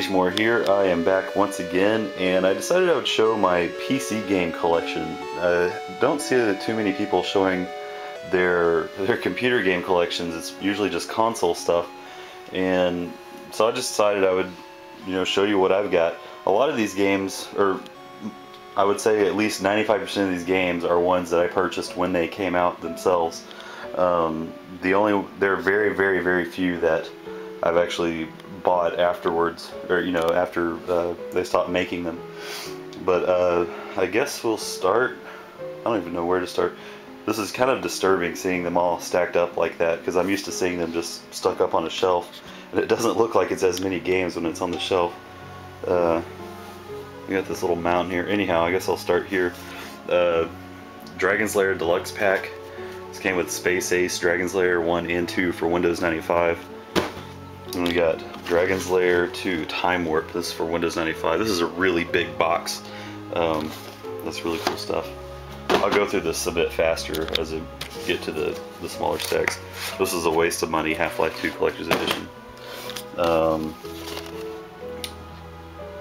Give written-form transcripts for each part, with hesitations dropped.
More here. I am back once again, and I decided I would show my PC game collection. Don't see too many people showing their computer game collections. It's usually just console stuff, and so I just decided I would, show you what I've got. A lot of these games, or I would say at least 95% of these games, are ones that I purchased when they came out themselves. There are very, very, very few that I've actually bought afterwards, or after they stopped making them. But I guess we'll start. I don't even know where to start. This is kind of disturbing seeing them all stacked up like that, because I'm used to seeing them just stuck up on a shelf, and it doesn't look like it's as many games when it's on the shelf. We got this little mountain here. Anyhow, I guess I'll start here. Dragon's Lair Deluxe Pack. This came with Space Ace, Dragon's Lair 1 and 2 for Windows 95. And we got Dragon's Lair 2 Time Warp. This is for Windows 95. This is a really big box. That's really cool stuff. I'll go through this a bit faster as I get to the smaller stacks. This is a waste of money, Half-Life 2 Collector's Edition.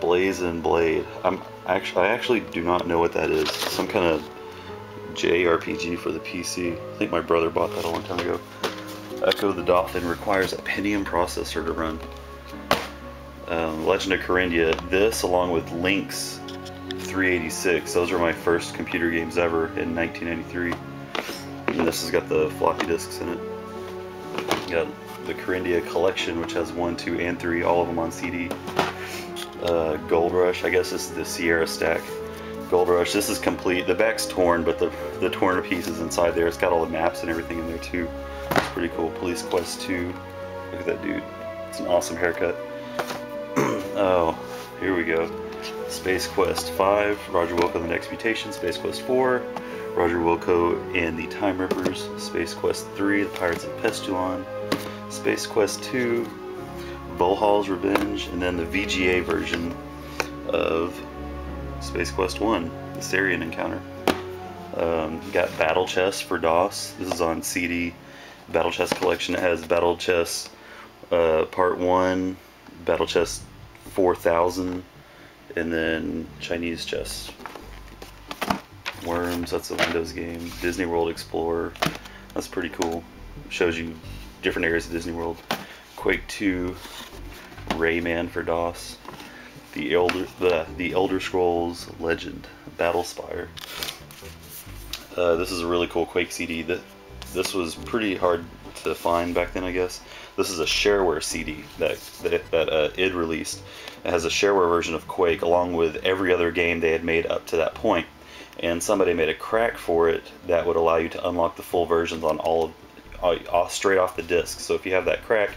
Blaze and Blade. I actually do not know what that is. Some kind of JRPG for the PC. I think my brother bought that a long time ago. Echo the Dolphin requires a Pentium processor to run. Legend of Corindia. This, along with Lynx 386. Those were my first computer games ever in 1993. And this has got the floppy disks in it. You got the Corindia Collection, which has 1, 2, and 3, all of them on CD. Gold Rush. I guess this is the Sierra stack. Gold Rush. This is complete. The back's torn, but the torn pieces inside there. It's got all the maps and everything in there too. It's pretty cool. Police Quest 2. Look at that dude. It's an awesome haircut. Oh, here we go. Space Quest 5, Roger Wilco and the Next Mutation. Space Quest 4, Roger Wilco and the Time Rippers. Space Quest 3, The Pirates of Pestulon. Space Quest 2, Volhall's Revenge, and then the VGA version of Space Quest 1, the Sarian Encounter. Got Battle Chess for DOS. This is on CD. Battle Chess Collection. It has Battle Chess Part 1, Battle Chess 4000, and then Chinese Chess. Worms, that's a Windows game. Disney World Explorer. That's pretty cool. Shows you different areas of Disney World. Quake 2, Rayman for DOS. The Elder Scrolls Legend, Battlespire. This is a really cool Quake CD. This was pretty hard to find back then, I guess. This is a shareware CD that id released. It has a shareware version of Quake along with every other game they had made up to that point. And somebody made a crack for it that would allow you to unlock the full versions on straight off the disc. So if you have that crack,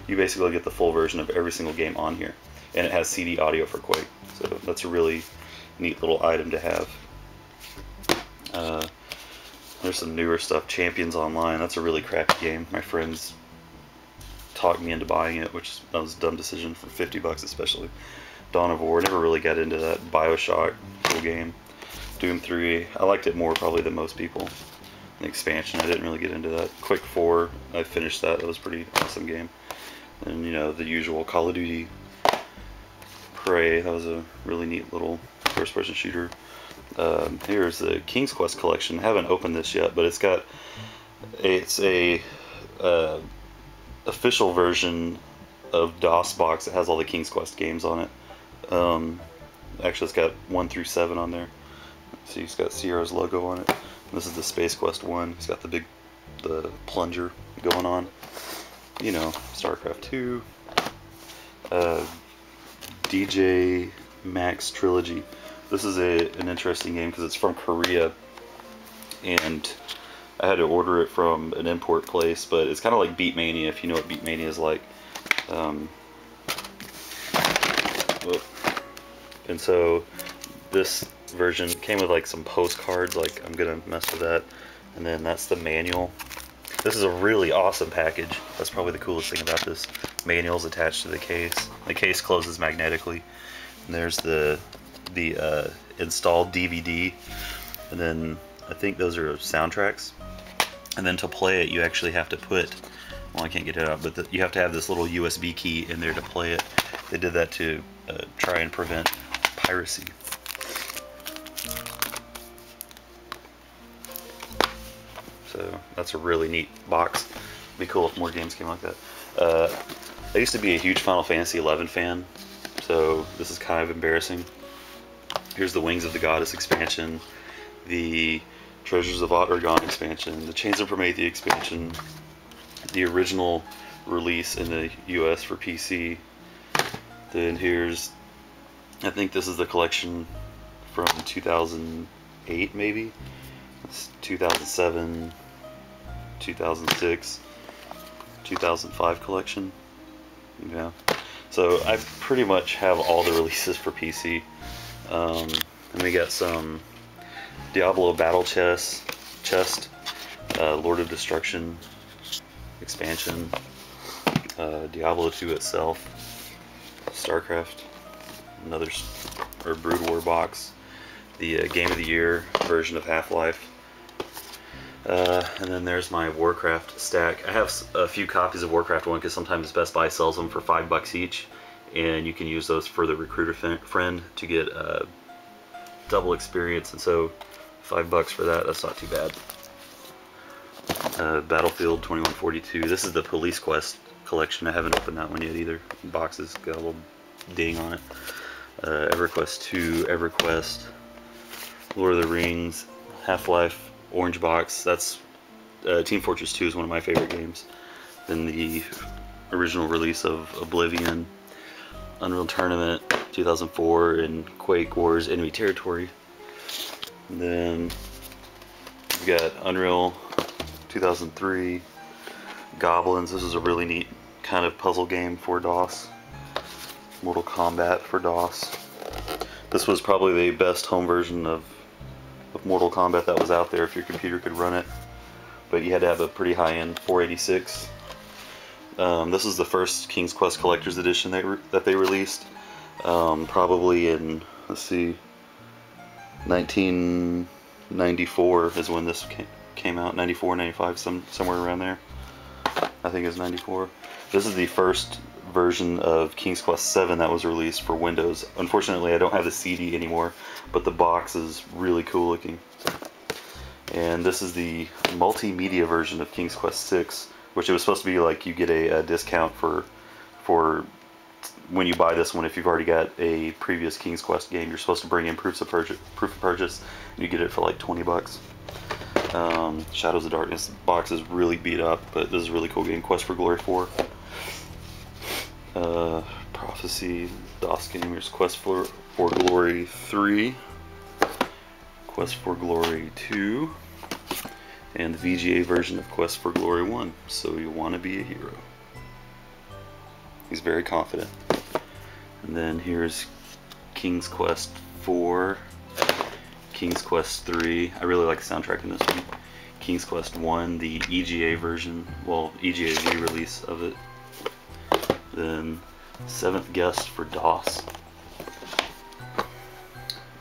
you basically get the full version of every single game on here. And it has CD audio for Quake. So that's a really neat little item to have. There's some newer stuff. Champions Online. That's a really crappy game. My friends talked me into buying it, which that was a dumb decision for 50 bucks especially. Dawn of War. Never really got into that. BioShock. Cool game. Doom 3. I liked it more probably than most people. The expansion, I didn't really get into that. Quake 4. I finished that. That was a pretty awesome game. And the usual Call of Duty. Prey. That was a really neat little first-person shooter. Here's the King's Quest collection. I haven't opened this yet, but it's a official version of DOS box. It has all the King's Quest games on it. Actually, it's got 1 through 7 on there. See, it's got Sierra's logo on it. This is the Space Quest 1. It's got the plunger going on. StarCraft 2. DJ Max Trilogy. This is an interesting game because it's from Korea, and I had to order it from an import place, but it's kind of like Beatmania, if you know what Beatmania is like. And so this version came with like some postcards, like I'm gonna mess with that, and then that's the manual. This is a really awesome package. That's probably the coolest thing about this. Manual's attached to the case. The case closes magnetically, and there's the installed DVD, and then I think those are soundtracks. And then to play it, you actually have to put well, I can't get it out, but you have to have this little USB key in there to play it. They did that to try and prevent piracy. So that's a really neat box. It'd be cool if more games came like that. I used to be a huge Final Fantasy XI fan, so this is kind of embarrassing. Here's the Wings of the Goddess expansion, the Treasures of Otrgon expansion, the Chains of Promethea expansion, the original release in the US for PC. Then here's, I think this is the collection from 2008 maybe. It's 2007, 2006, 2005 collection. Yeah. So I pretty much have all the releases for PC. And we got some Diablo Battle Chest, Lord of Destruction expansion, Diablo 2 itself, StarCraft, another Brood War box, the Game of the Year version of Half-Life, and then there's my Warcraft stack. I have a few copies of Warcraft 1 because sometimes Best Buy sells them for $5 each, and you can use those for the recruiter friend to get double experience, and so $5 for that, that's not too bad. Battlefield 2142, this is the Police Quest collection. I haven't opened that one yet either. The box has got a little ding on it. EverQuest 2, EverQuest, Lord of the Rings, Half-Life, Orange Box. That's Team Fortress 2 is one of my favorite games. Then the original release of Oblivion, Unreal Tournament 2004, and Quake Wars Enemy Territory. And then we've got Unreal 2003, Goblins. This is a really neat kind of puzzle game for DOS. Mortal Kombat for DOS. This was probably the best home version of Mortal Kombat that was out there if your computer could run it, but you had to have a pretty high-end 486. This is the first King's Quest Collector's Edition that they released, probably in, let's see, 1994 is when this came out. 94, 95, somewhere around there. I think it's 94. This is the first version of King's Quest VII that was released for Windows. Unfortunately, I don't have the CD anymore, but the box is really cool looking. And this is the multimedia version of King's Quest VI, which it was supposed to be like you get a discount for when you buy this one. If you've already got a previous King's Quest game, you're supposed to bring in proof of purchase, and you get it for like $20. Shadows of Darkness box is really beat up, but this is a really cool game. Quest for Glory 4. Prophecy, DOS Gamers, Quest for Glory 3, Quest for Glory 2, and the VGA version of Quest for Glory 1. So you want to be a hero. He's very confident. And then here's King's Quest 4, King's Quest 3. I really like the soundtrack in this one. King's Quest 1, the EGA version, well, EGA V release of it. Then Seventh Guest for DOS.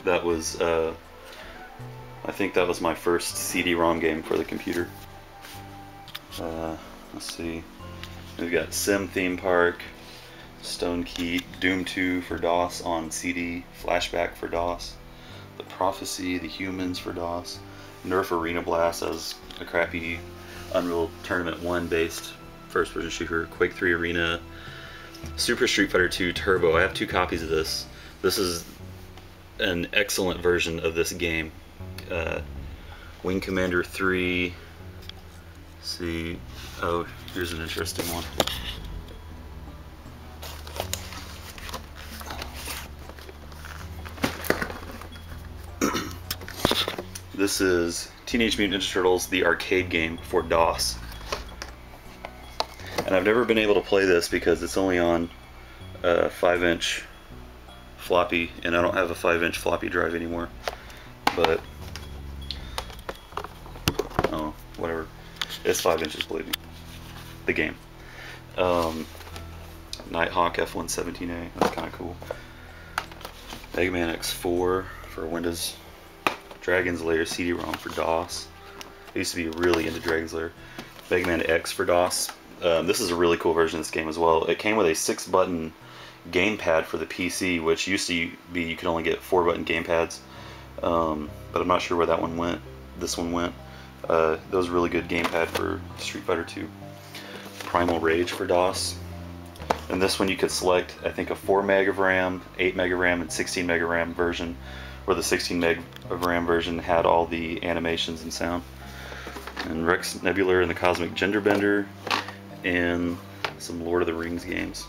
That was, I think that was my first CD-ROM game for the computer. Let's see. We've got Sim Theme Park, Stone Keep, Doom 2 for DOS on CD, Flashback for DOS, The Prophecy, The Humans for DOS, Nerf Arena Blast as a crappy Unreal Tournament 1 based first person shooter, Quake 3 Arena, Super Street Fighter 2 Turbo. I have 2 copies of this. This is an excellent version of this game. Wing Commander 3. Let's see. Oh, here's an interesting one. This is Teenage Mutant Ninja Turtles, the arcade game for DOS. And I've never been able to play this because it's only on a 5-inch floppy, and I don't have a 5-inch floppy drive anymore. But, oh, whatever. It's 5 inches, believe me. The game. Nighthawk F-117A, that's kind of cool. Mega Man X4 for Windows. Dragon's Lair CD-ROM for DOS. I used to be really into Dragon's Lair. Mega Man X for DOS. This is a really cool version of this game as well. It came with a 6-button gamepad for the PC, which used to be you could only get 4-button gamepads. But I'm not sure where that one went. This one went. That was a really good gamepad for Street Fighter 2. Primal Rage for DOS. And this one you could select, I think, a 4 meg of RAM, 8 meg of RAM, and 16 meg of RAM version, where the 16 meg of RAM version had all the animations and sound. And Rex Nebular and the Cosmic Gender Bender, and some Lord of the Rings games.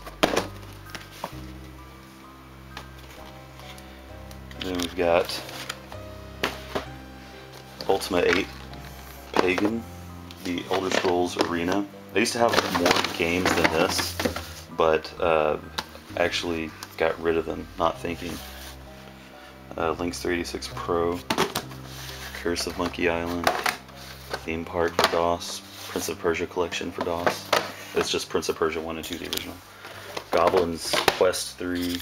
Then we've got Ultima 8 Pagan, the Elder Scrolls Arena. They used to have more games than this, but actually got rid of them, not thinking. Lynx 386 Pro, Curse of Monkey Island, Theme Park for DOS, Prince of Persia Collection for DOS. It's just Prince of Persia 1 and 2, the original. Goblin's Quest 3,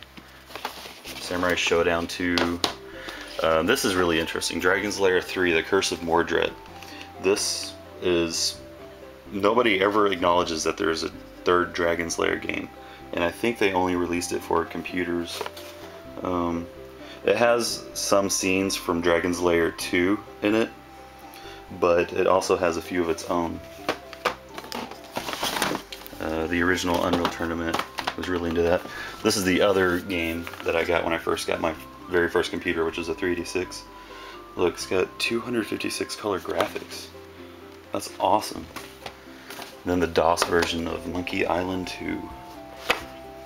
Samurai Showdown 2. This is really interesting. Dragon's Lair 3, The Curse of Mordred. This is... Nobody ever acknowledges that there's a third Dragon's Lair game, and I think they only released it for computers. It has some scenes from Dragon's Lair 2 in it, but it also has a few of its own. The original Unreal Tournament was really into that. This is the other game that I got when I first got my very first computer, which is a 386. Look, it's got 256 color graphics. That's awesome. And then the DOS version of Monkey Island 2.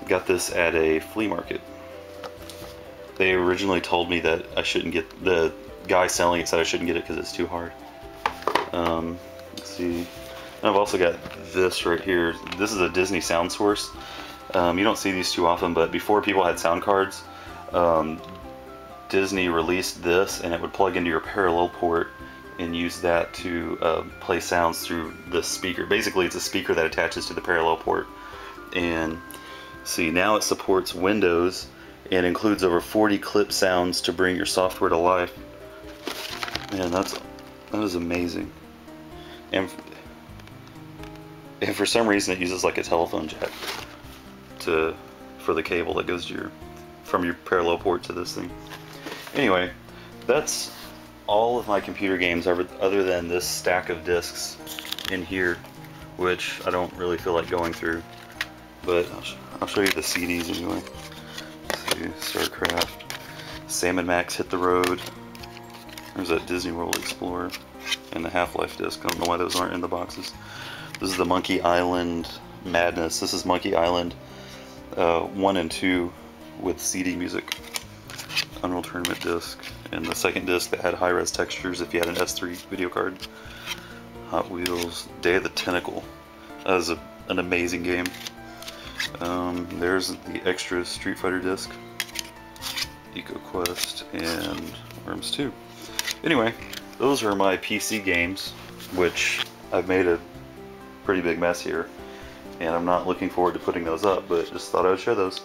Got this at a flea market. They originally told me that I shouldn't get, the guy selling it said I shouldn't get it because it's too hard. Let's see. And I've also got this right here. This is a Disney sound source. You don't see these too often, but before people had sound cards, Disney released this, and it would plug into your parallel port and use that to play sounds through the speaker. Basically, it's a speaker that attaches to the parallel port. And see, now it supports Windows and includes over 40 clip sounds to bring your software to life. Man, that is amazing. And for some reason, it uses like a telephone jack for the cable that goes to from your parallel port to this thing. Anyway, that's all of my computer games other than this stack of discs in here, which I don't really feel like going through, but I'll show you the CDs anyway. Let's see, StarCraft, Sam & Max Hit the Road, there's that Disney World Explorer, and the Half-Life disc. I don't know why those aren't in the boxes. This is the Monkey Island Madness. This is Monkey Island 1 and 2 with CD music. Unreal Tournament disc, and the second disc that had high-res textures if you had an S3 video card. Hot Wheels, Day of the Tentacle. That was an amazing game. There's the extra Street Fighter disc, EcoQuest, and Worms 2. Anyway, those are my PC games, which I've made a pretty big mess here, and I'm not looking forward to putting those up, but just thought I would share those.